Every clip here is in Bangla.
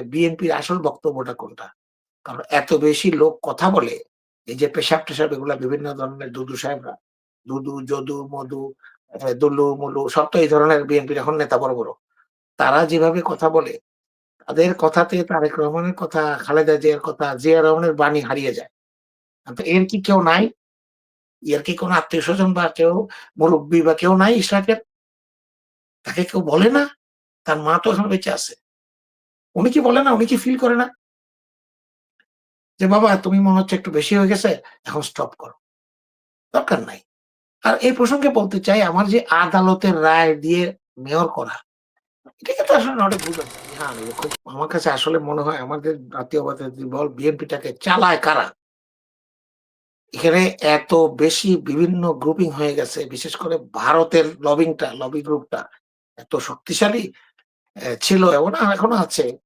বিএনপির আসল বক্তব্যটা কোনটা। কারণ এত বেশি লোক কথা বলে, এই যে পেশাব-টেশাব এগুলা বিভিন্ন ধরনের দুদু সাহেবরা, দুদু, যদু, মধু, দুলু, মুলু সব তো এই ধরনের বিএনপির এখন নেতা বড়, বড়। তারা যেভাবে কথা বলে, তাদের কথাতে তারেক রহমানের কথা, খালেদা জিয়ার কথা, জিয়া রহমানের বাণী হারিয়ে যায়। তো এর কি কেউ নাই? এর কি কোন আত্মীয়স্বজন বা কেউ মুরুব্বি বা কেউ নাই ইশরাকের? তাকে কেউ বলে না? তার মা তো এখন বেঁচে আছে। উনি কি বলে না? উনি কি ফিল করে না? যে, "বাবা তুমি মনে হচ্ছে একটু বেশি হয়ে গেছে, এখন স্টপ করো।" দরকার নাই। আর এই প্রসঙ্গে বলতে চাই আমার যে আদালতের রায় দিয়ে মেয়র করা, এটা কিন্তু আসলে অনেক বুঝাতে হ্যাঁ, খুব আমার কাছে আসলে মনে হয় আমাদের জাতীয়তাবাদী দল বিএনপিটাকে চালায় কারা? এখানে এত বেশি বিভিন্ন গ্রুপিং হয়ে গেছে, বিশেষ করে ভারতের লবি গ্রুপটা এত শক্তিশালী ছিল এবং এখনো আছে।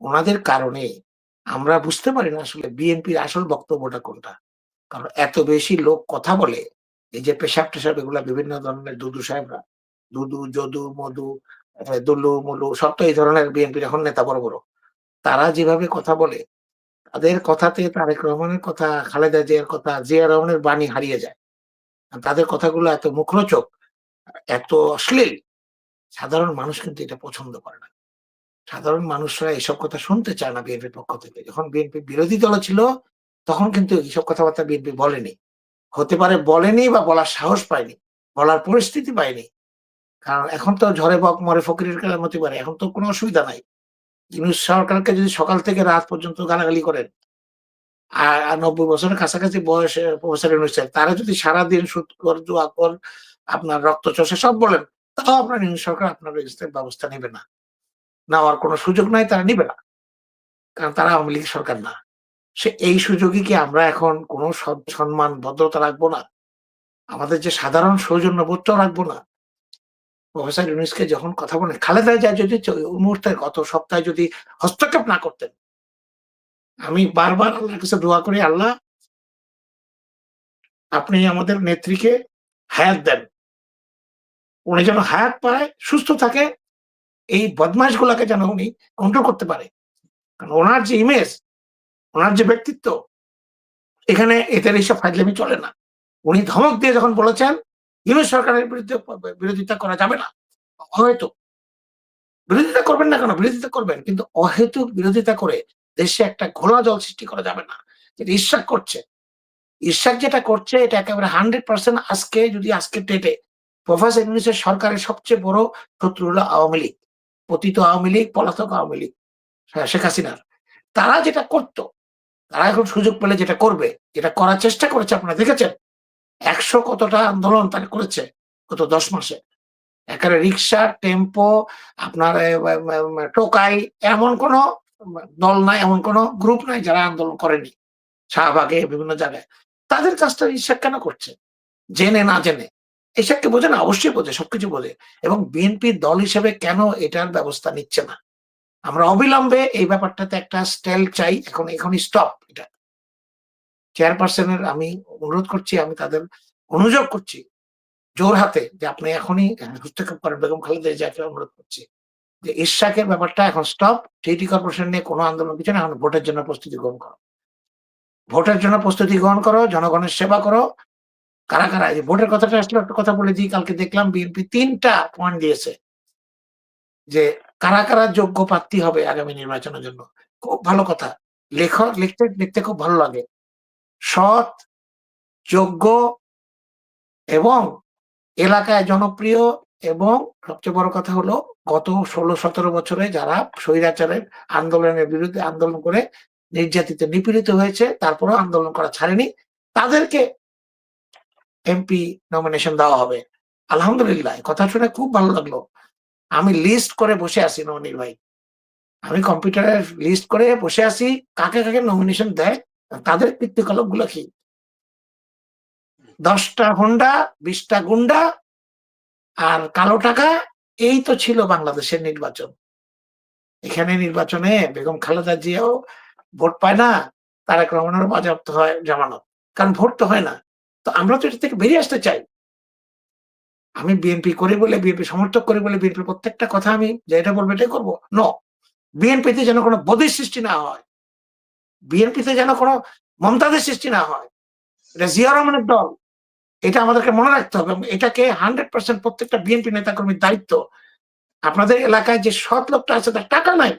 উনাদের কারণে আমরা বুঝতে পারি না আসলে বিএনপির আসল বক্তব্যটা কোনটা। কারণ এত বেশি লোক কথা বলে, এই যে পেশাব-টেশাব এগুলা বিভিন্ন ধরনের দুদু সাহেবরা, দুদু, যদু, মধু, দুলু, মুলু সব তো এই ধরনের বিএনপির এখন নেতা বড়, বড়। তারা যেভাবে কথা বলে, তাদের কথাতে তারেক রহমানের কথা, খালেদা জিয়ার কথা, জিয়া রহমানের বাণী হারিয়ে যায়। তাদের কথাগুলো এত মুখরোচক, এত অশ্লীল, সাধারণ মানুষ কিন্তু এটা পছন্দ করে না। সাধারণ মানুষরা এসব কথা শুনতে চায় না বিএনপির পক্ষ থেকে। যখন বিএনপি বিরোধী দলে ছিল, তখন কিন্তু এইসব কথাবার্তা বিএনপি বলেনি। হতে পারে বলেনি বা বলার সাহস পায়নি। বলার পরিস্থিতি পায়নি। কারণ এখন তো ঝড়ে বক মরে ফকিরের কালাম হতে পারে। এখন তো কোনো অসুবিধা নাই। ইউনূস সরকারকে যদি সকাল থেকে রাত পর্যন্ত গালাগালি করেন, ৯০ বছরের কাছাকাছি বয়সে প্রফেসর ইউনূস সাহেব, তারা যদি সারাদিন সুদখোর, জুয়াখোর, আপনার রক্তচোষা সব বলেন, তাও আপনার ইউনূস সরকার আপনার এগেইনস্ট ব্যবস্থা নিবে না। নেওয়ার কোনো সুযোগ নাই, তারা নিবে না। কারণ তারা আওয়ামী লীগের সরকার না। এই সুযোগে কি আমরা এখন কোনো সম্মান, ভদ্রতা রাখবো না? আমাদের যে সাধারণ সৌজন্যবোধটাও রাখবো না? প্রফেসর ইউনূসকে যখন কথা বলেন, খালেদা জিয়া যদি ওই মুহূর্তে গত সপ্তাহে যদি হস্তক্ষেপ না করতেন, আমি বারবার আল্লাহর কাছে দোয়া করি, "আল্লাহ আপনি আমাদের নেত্রীকে হায়াত দেন। উনি যেন হায়াত পায়, সুস্থ থাকে, এই বদমাইশগুলাকে যেন উনি কন্ট্রোল করতে পারে।" কারণ উনার যে ইমেজ, উনার যে ব্যক্তিত্ব, এখানে এদের এইসব ফাজলামি চলে না। উনি ধমক দিয়ে যখন বলেছেন, "ইউনূস সরকারের বিরুদ্ধে বিরোধিতা করা যাবে না।" অহেতুক। বিরোধিতা করবেন না কেন? বিরোধিতা করবেন। কিন্তু অহেতুক বিরোধিতা করে দেশে একটা ঘোলা জল সৃষ্টি করা যাবে না। যেটা ইশরাক করছে। ইশরাক যেটা করছে এটা একেবারে 100% আজকের ডেটে প্রফেসর ইউনূসের সরকারের সবচেয়ে বড় শত্রু হলো আওয়ামী লীগ। পতিত আওয়ামী লীগ, পলাতক আওয়ামী লীগ। হ্যাঁ, শেখ হাসিনার। তারা যেটা করত, তারা এখন সুযোগ পেলে যেটা করবে, যেটা করার চেষ্টা করেছে আপনারা দেখেছেন। ১০০ কতটা আন্দোলন তারা করেছে গত ১০ মাসে। একেবারে রিক্সা, টেম্পো, আপনার টোকাই এমন কোন দল নাই, এমন কোন গ্রুপ নাই যারা আন্দোলন করেনি। শাহবাগে বিভিন্ন জায়গায়। তাদের কাজটা ইশরাক কেন করছে? জেনে না জেনে। ইশরাক কি বোঝে না? অবশ্যই বোঝে, সবকিছু বোঝে। এবং বিএনপি দল হিসেবে কেন এটার ব্যবস্থা নিচ্ছে না? আমরা অবিলম্বে এই ব্যাপারটাতে একটা স্টেল চাই। এখনই স্টপ এটা। চেয়ারপারসনের আমি অনুরোধ করছি, আমি তাদের অনুযোগ করছি জোরহাতে যে আপনি এখনই হস্তক্ষেপ করেন। বেগম খালেদা জিয়াকে অনুরোধ করছি। যে ইশরাকের ব্যাপারটা এখন স্টপ। সিটি কর্পোরেশন নিয়ে কোন আন্দোলন কিছু না। এখন ভোটের জন্য প্রস্তুতি গ্রহণ করো। ভোটের জন্য প্রস্তুতি গ্রহণ করো, জনগণের সেবা করো। কারা এই যে ভোটের কথাটা আসলে একটা কথা বলে দিই। কালকে দেখলাম বিএনপি ৩ টা পয়েন্ট দিয়েছে। যে কারা যোগ্য প্রার্থী হবে আগামী নির্বাচনের জন্য। খুব ভালো কথা। লিখতে খুব ভালো লাগে। সৎ, যোগ্য এবং এলাকায় জনপ্রিয় এবং সবচেয়ে বড় কথা হলো গত ১৬-১৭ বছরে যারা স্বৈরাচারের আন্দোলনের বিরুদ্ধে আন্দোলন করে নির্যাতিত, নিপীড়িত হয়েছে, তারপরেও আন্দোলন করা ছাড়েনি, তাদেরকে এমপি নমিনেশন দেওয়া হবে। আলহামদুলিল্লাহ, কথা শুনে খুব ভালো লাগলো। আমি লিস্ট করে বসে আছি ননির ভাই। আমি কম্পিউটারে লিস্ট করে বসে আছি কাকে নমিনেশন দেয়, তাদের কীর্তিকলাপগুলো কি? ১০ টা হোন্ডা, ২০ টা গুন্ডা আর কালো টাকা, এই তো ছিল বাংলাদেশের নির্বাচন। এখানে নির্বাচনে বেগম খালেদা জিয়াও ভোট পায় না, তারেক রহমানেরও বাজেয়াপ্ত হয় জামানত। কারণ ভোট তো হয় না। তো আমরা তো এটা থেকে বেরিয়ে আসতে চাই। আমি বিএনপি করি বলে, বিএনপি সমর্থক করি বলে বিএনপির প্রত্যেকটা কথা আমি যেটা বলবো এটাই করব? নো। বিএনপিতে যেন কোনো বদির সৃষ্টি না হয়, বিএনপিতে যেন কোনো মমতাজের সৃষ্টি না হয়। এটা জিয়া রহমানের দল। এটা আমাদেরকে মনে রাখতে হবে এবং এটাকে 100% প্রত্যেকটা বিএনপি নেতাকর্মীর দায়িত্ব। আপনাদের এলাকায় যে সৎ লোকটা আছে তার টাকা নাই,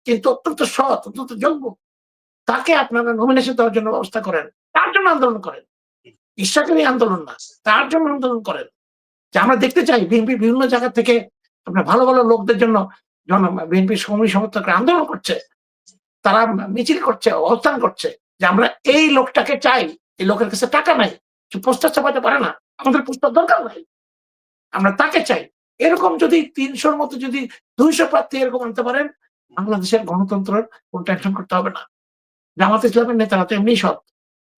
কিন্তু অত্যন্ত সৎ, অত্যন্ত যোগ্য। তাকে আপনারা নমিনেশন দেওয়ার জন্য ব্যবস্থা করেন। তার জন্য আন্দোলন করেন। ইচ্ছাকৃত আন্দোলন না, তার জন্য আন্দোলন করেন। যে আমরা দেখতে চাই বিএনপি বিভিন্ন জায়গা থেকে আপনার ভালো, ভালো লোকদের জন্য বিএনপির কর্মী সমর্থকরা আন্দোলন করছে। তারা মিছিল করছে, অবস্থান করছে যে আমরা এই লোকটাকে চাই। এই লোকের কাছে টাকা নাই, পোস্টার ছাপাতে পারে না, আমাদের পোস্টার দরকার নাই, আমরা তাকে চাই। এরকম যদি ৩০০-র মতো যদি ২০০ প্রার্থী এরকম আনতে পারেন, বাংলাদেশের গণতন্ত্রের কোন টেনশন করতে হবে না। জামাত ইসলামের নেতারা তো এমনি সৎ,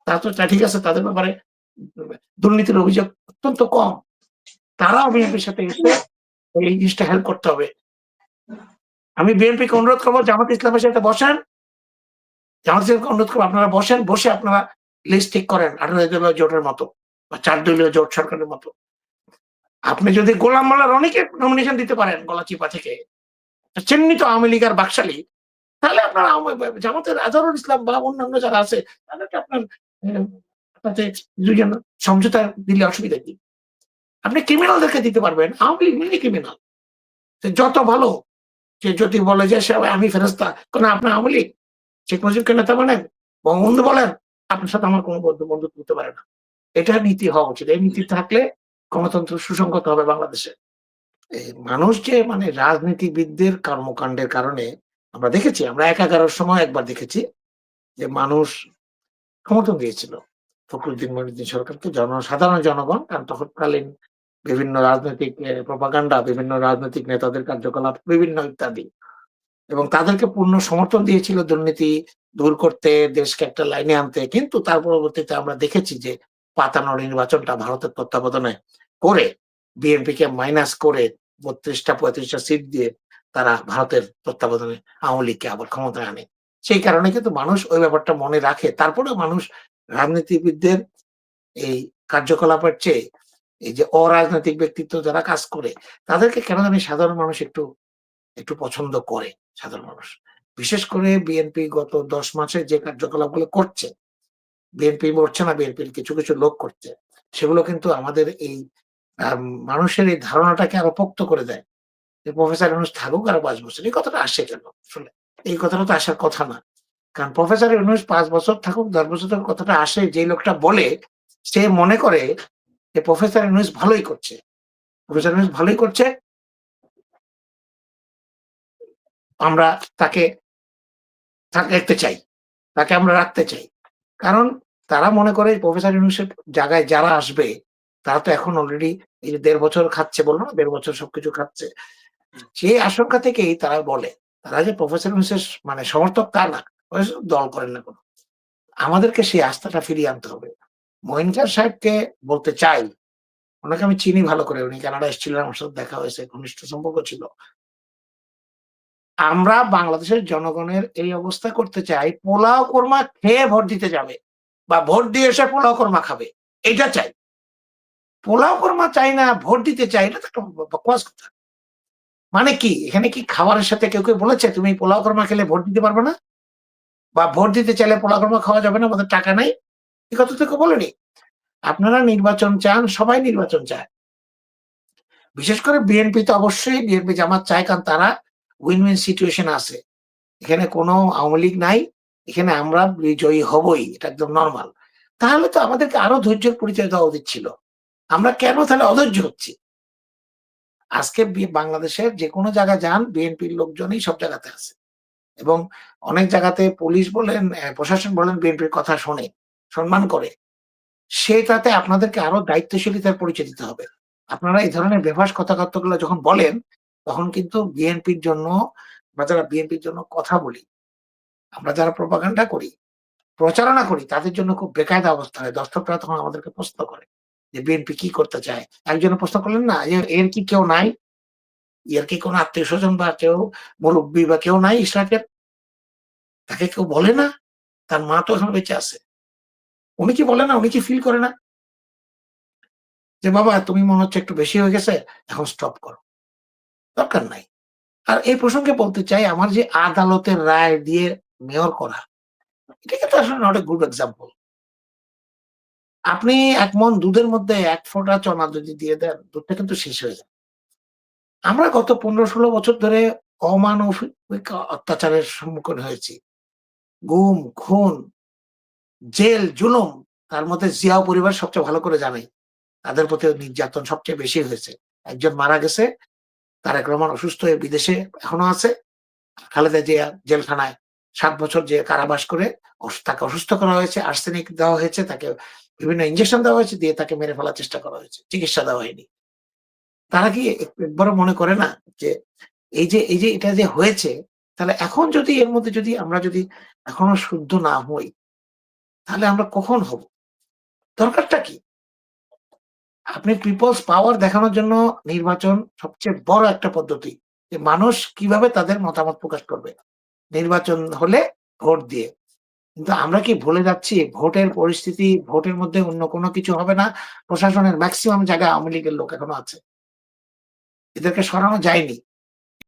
তারা তো ঠিক আছে, তাদের ব্যাপারে দুর্নীতির অভিযোগ অত্যন্ত কম। তারাও বিএনপির সাথে এসে এই জিনিসটা হেল্প করতে হবে। আমি বিএনপিকে অনুরোধ করবো জামাত ইসলামের সাথে বসেন, জামাত ইসলামকে অনুরোধ করবো আপনারা বসেন, বসে আপনারা লিস্ট ঠিক করেন 18 দলীয় জোটের মতো বা 4 দলীয় জোট সরকারের মতো। আপনি যদি গোলাম মোল্লা রনিকে নমিনেশন দিতে পারেন গলাচিপা থেকে, চিহ্নিত আওয়ামী লীগ আর বাকশালী, তাহলে আপনার জামাতের আজহারুল ইসলাম বা অন্যান্য যারা আছে তাদেরকে আপনার সাথে দুজন সমঝোতা দিলে অসুবিধা কি? আপনি ক্রিমিনালদেরকে দিতে পারবেন, আওয়ামী লীগ মিনি ক্রিমিনাল, যত ভালো। সে যদি বলে যে সে আমি ফেরেস্তা, কেন আপনার আওয়ামী লীগ শেখ মুজিবকে নেতা মানেন, বঙ্গবন্ধু বলেন, আপনার সাথে আমার কোনো বন্ধুত্ব হতে পারে না। এটা নীতি হওয়া উচিত। এই নীতি থাকলে গণতন্ত্র সুসংগত হবে বাংলাদেশে। মানুষ যে মানে রাজনীতিবিদদের কর্মকাণ্ডের কারণে আমরা দেখেছি, আমরা ১১-র সময় একবার দেখেছি যে মানুষ সমর্থন দিয়েছিল ফখরুদ্দিন মঈনুদ্দিন সরকারকে, সাধারণ জনগণ। কারণ তৎকালীন বিভিন্ন রাজনৈতিক প্রপাগান্ডা, বিভিন্ন রাজনৈতিক নেতাদের কার্যকলাপ বিভিন্ন ইত্যাদি, এবং তাদেরকে পূর্ণ সমর্থন দিয়েছিল দুর্নীতি দূর করতে, দেশকে একটা লাইনে আনতে। কিন্তু তার পরবর্তীতে আমরা দেখেছি যে পাতানো নির্বাচনটা ভারতের তত্ত্বাবধানে করে বিএনপিকে মাইনাস করে ৩২টা-৩৫টা সিট দিয়ে তারা ভারতের তত্ত্বাবধানে আওয়ামী লীগকে আবার ক্ষমতায় আনে। সেই কারণে কিন্তু মানুষ ওই ব্যাপারটা মনে রাখে। তারপরেও মানুষ রাজনীতিবিদদের এই কার্যকলাপের চেয়ে এই যে অরাজনৈতিক ব্যক্তিত্ব যারা কাজ করে তাদেরকে কেন জানি সাধারণ মানুষ একটু একটু পছন্দ করে। সাধারণ মানুষ বিশেষ করে বিএনপি গত ১০ মাসে যে কার্যকলাপগুলো করছে, বিএনপি করছে না, বিএনপির কিছু কিছু লোক করছে, সেগুলো কিন্তু আমাদের এই মানুষের এই ধারণাটাকে আরো পোক্ত করে দেয় যে প্রফেসর ইউনূস থাকুক আরো ৫ বছর। এই কথাটা আসে কেন আসলে? এই কথাটা তো আসার কথা না। কারণ প্রফেসর ইউনূস ৫ বছর থাকুক, ১০ বছর থাকুক, কথাটা আসে যে লোকটা বলে, সে মনে করে যে প্রফেসর ইউনূস ভালোই করছে, প্রফেসর ইউনূস ভালোই করছে, আমরা তাকে দেখতে চাই, তাকে আমরা রাখতে চাই। কারণ তারা মনে করে প্রফেসর ইউনূসের জায়গায় যারা আসবে তারা তো এখন অলরেডি এই যে ১.৫ বছর খাচ্ছে, বলল না ১.৫ বছর সবকিছু খাচ্ছে। সেই আশঙ্কা থেকেই তারা বলে, তারা যে প্রফেসর ইউনূসের মানে সমর্থক তা না, দল করেন না কোনো। আমাদেরকে সেই আস্থাটা ফিরিয়ে আনতে হবে। মঈন খান সাহেবকে বলতে চাই, ওনাকে আমি চিনি ভালো করে, উনি কানাডা এসেছিলেন, আমার সাথে দেখা হয়েছে, ঘনিষ্ঠ সম্পর্ক ছিল। আমরা বাংলাদেশের জনগণের এই অবস্থা করতে চাই, পোলাও কোরমা খেয়ে ভোট দিতে যাবে বা ভোট দিয়ে এসে পোলাও কোরমা খাবে, এটা চাই। পোলাও কোরমা চাই না, ভোট দিতে চাই, এটা তো একটা বকওয়াস কথা। মানে কি এখানে কি খাবারের সাথে কেউ বলেছে তুমি পোলাও কোরমা খেলে ভোট দিতে পারবে না, বা ভোট দিতে চাইলে পোলাও কোরমা খাওয়া যাবে না, আমাদের টাকা নাই? এই কথা তো কেউ বলেনি। আপনারা নির্বাচন চান, সবাই নির্বাচন চায়। বিশেষ করে বিএনপি তো অবশ্যই, বিএনপি জামাত চায়, কারণ তারা উইন উইন সিচুয়েশন আছে। এখানে কোনো আওয়ামী লীগ নাই, এখানে আমরা বিজয়ী হবই, এটা একদম নরমাল। তাহলে তো আমাদেরকে আরো ধৈর্যের পরিচয় দেওয়া উচিত ছিল। আমরা কেন তাহলে অধৈর্য হচ্ছি? আজকে বাংলাদেশের যেকোনো জায়গায় যান, বিএনপির লোকজনই সব জায়গাতে আছে, এবং অনেক জায়গাতে পুলিশ বলেন, প্রশাসন বলেন, বিএনপির কথা শোনে, সম্মান করে। সেটাতে আপনাদেরকে আরো দায়িত্বশীলতার পরিচয় দিতে হবে। আপনারা এই ধরনের বেফাস কথাবার্তাগুলো যখন বলেন, তখন কিন্তু বিএনপির জন্য, আমরা যারা বিএনপির জন্য কথা বলি, আমরা যারা প্রোপাগান্ডা করি, প্রচারণা করি, তাদের জন্য খুব বেকায়দা অবস্থা হয়। দর্শকরা তখন আমাদেরকে প্রশ্ন করে যে বিএনপি কি করতে চায়। একজন প্রশ্ন করলেন না যে এর কি কেউ নাই, এর কি কোনো আত্মীয়-স্বজন বা কেউ মুরব্বী বা কেউ নাই ইশরাকের? তাকে কেউ বলে না? তার মা তো এখন বেঁচে আছে। উনি কি বলে না? উনি কি ফিল করে না? যে বাবা তুমি মনে হচ্ছে একটু বেশি হয়ে গেছে, এখন স্টপ করো। দরকার নাই। আর এই প্রসঙ্গে বলতে চাই আমার যে আদালতের রায় দিয়ে মেয়র করা, এটা কিন্তু আসলে নট a গুড এক্সাম্পল। আপনি ১ মণ দুধের মধ্যে ১ ফোঁটা চনা যদি দিয়ে দেন, দুধটা কিন্তু শেষ হয়ে যায়। আমরা গত ১৫-১৬ বছর ধরে অমানবিক অত্যাচারের সম্মুখীন হয়েছি। গুম, খুন, জেল, জুলুম, তার মধ্যে জিয়াও পরিবার সবচেয়ে ভালো করে জানে। তাদের প্রতিও নির্যাতন সবচেয়ে বেশি হয়েছে। একজন মারা গেছে, তারেক রহমান অসুস্থ হয়ে বিদেশে এখনো আছে। খালেদা জিয়া জেলখানায় ৭ বছর যে কারাবাস করে তাকে অসুস্থ করা হয়েছে, আর্সেনিক দেওয়া হয়েছে, তাকে বিভিন্ন ইনজেকশন দেওয়া হয়েছে, দিয়ে তাকে মেরে ফেলার চেষ্টা করা হয়েছে। চিকিৎসা দেওয়া হয়নি। তারা কি একবারও মনে করে না যে এই যে এটা যে হয়েছে, তাহলে এখন যদি এর মধ্যে যদি আমরা যদি এখনো শুদ্ধ না হই, তাহলে আমরা কখন হব? দরকারটা কি? আপনি পিপলস পাওয়ার দেখানোর জন্য নির্বাচন সবচেয়ে বড় একটা পদ্ধতি। যে মানুষ কিভাবে তাদের মতামত প্রকাশ করবে। নির্বাচন হলে ভোট দিয়ে। কিন্তু আমরা কি ভুলে যাচ্ছি ভোটের পরিস্থিতি, ভোটের মধ্যে অন্য কোনো কিছু হবে না। প্রশাসনের মেক্সিমাম জায়গায় আওয়ামী লীগের লোক এখনো আছে। এদেরকে সরানো যায়নি।